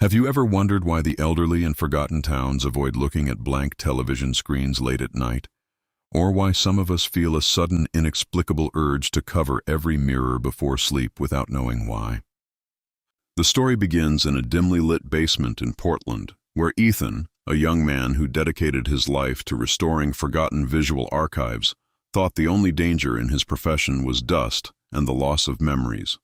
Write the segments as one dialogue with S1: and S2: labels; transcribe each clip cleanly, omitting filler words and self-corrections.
S1: Have you ever wondered why the elderly in forgotten towns avoid looking at blank television screens late at night? Or why some of us feel a sudden, inexplicable urge to cover every mirror before sleep without knowing why? The story begins in a dimly lit basement in Portland, where Ethan, a young man who dedicated his life to restoring forgotten visual archives, thought the only danger in his profession was dust and the loss of memories.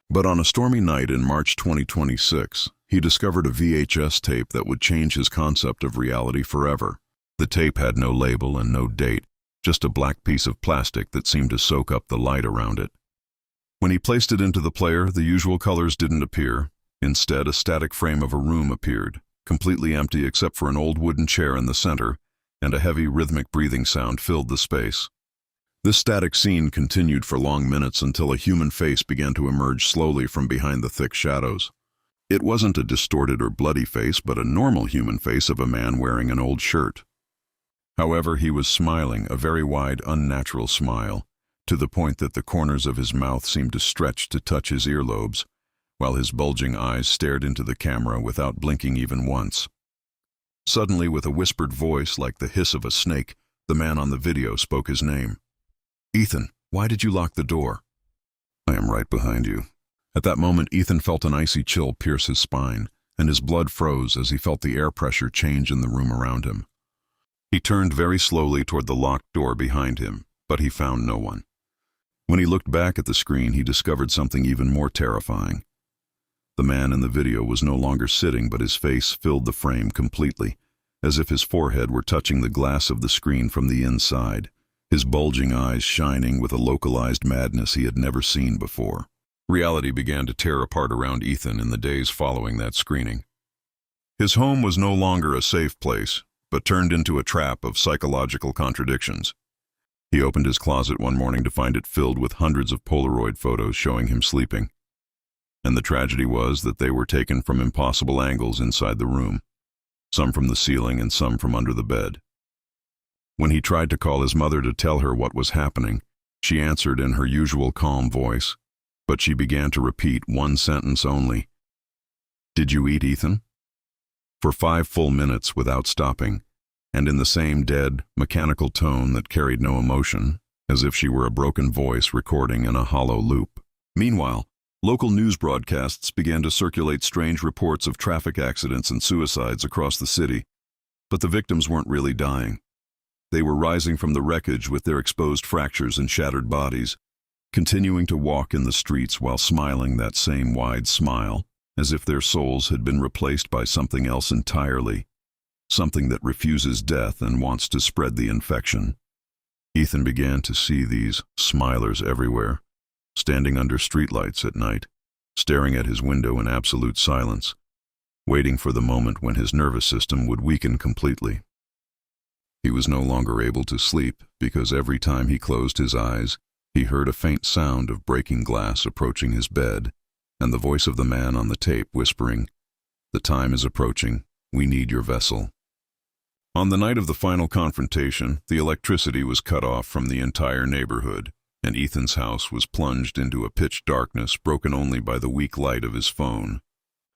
S1: But on a stormy night in March 2026, he discovered a VHS tape that would change his concept of reality forever. The tape had no label and no date, just a black piece of plastic that seemed to soak up the light around it. When he placed it into the player, the usual colors didn't appear. Instead, a static frame of a room appeared, completely empty except for an old wooden chair in the center, and a heavy rhythmic breathing sound filled the space. This static scene continued for long minutes until a human face began to emerge slowly from behind the thick shadows. It wasn't a distorted or bloody face, but a normal human face of a man wearing an old shirt. However, he was smiling, a very wide, unnatural smile, to the point that the corners of his mouth seemed to stretch to touch his earlobes, while his bulging eyes stared into the camera without blinking even once. Suddenly, with a whispered voice like the hiss of a snake, the man on the video spoke his name. "Ethan, why did you lock the door?" "I am right behind you." At that moment, Ethan felt an icy chill pierce his spine, and his blood froze as he felt the air pressure change in the room around him. He turned very slowly toward the locked door behind him, but he found no one. When he looked back at the screen, he discovered something even more terrifying. The man in the video was no longer sitting, but his face filled the frame completely, as if his forehead were touching the glass of the screen from the inside, his bulging eyes shining with a localized madness he had never seen before. Reality began to tear apart around Ethan in the days following that screening. His home was no longer a safe place, but turned into a trap of psychological contradictions. He opened his closet one morning to find it filled with hundreds of Polaroid photos showing him sleeping. And the tragedy was that they were taken from impossible angles inside the room, some from the ceiling and some from under the bed. When he tried to call his mother to tell her what was happening, she answered in her usual calm voice, but she began to repeat one sentence only. "Did you eat, Ethan?" For 5 full minutes without stopping, and in the same dead, mechanical tone that carried no emotion, as if she were a broken voice recording in a hollow loop. Meanwhile, local news broadcasts began to circulate strange reports of traffic accidents and suicides across the city, but the victims weren't really dying. They were rising from the wreckage with their exposed fractures and shattered bodies, continuing to walk in the streets while smiling that same wide smile, as if their souls had been replaced by something else entirely, something that refuses death and wants to spread the infection. Ethan began to see these smilers everywhere, standing under streetlights at night, staring at his window in absolute silence, waiting for the moment when his nervous system would weaken completely. He was no longer able to sleep because every time he closed his eyes, he heard a faint sound of breaking glass approaching his bed, and the voice of the man on the tape whispering, "The time is approaching. We need your vessel." On the night of the final confrontation, the electricity was cut off from the entire neighborhood, and Ethan's house was plunged into a pitch darkness broken only by the weak light of his phone.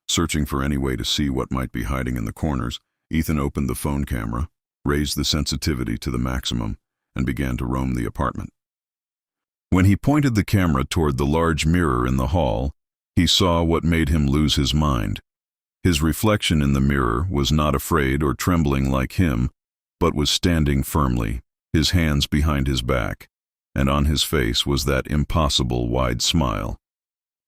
S1: Searching for any way to see what might be hiding in the corners, Ethan opened the phone camera, raised the sensitivity to the maximum, and began to roam the apartment. When he pointed the camera toward the large mirror in the hall, he saw what made him lose his mind. His reflection in the mirror was not afraid or trembling like him, but was standing firmly, his hands behind his back, and on his face was that impossible wide smile.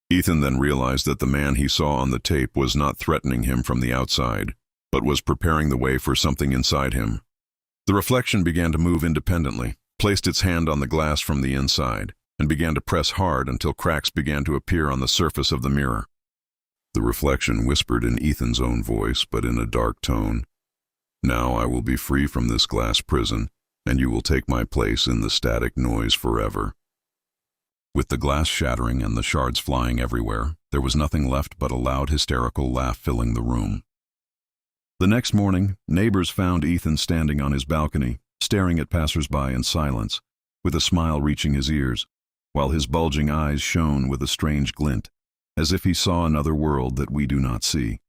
S1: Ethan then realized that the man he saw on the tape was not threatening him from the outside, but was preparing the way for something inside him. The reflection began to move independently, placed its hand on the glass from the inside, and began to press hard until cracks began to appear on the surface of the mirror. The reflection whispered in Ethan's own voice, but in a dark tone, "Now I will be free from this glass prison, and you will take my place in the static noise forever." With the glass shattering and the shards flying everywhere, there was nothing left but a loud hysterical laugh filling the room. The next morning, neighbors found Ethan standing on his balcony, staring at passers-by in silence, with a smile reaching his ears, while his bulging eyes shone with a strange glint, as if he saw another world that we do not see.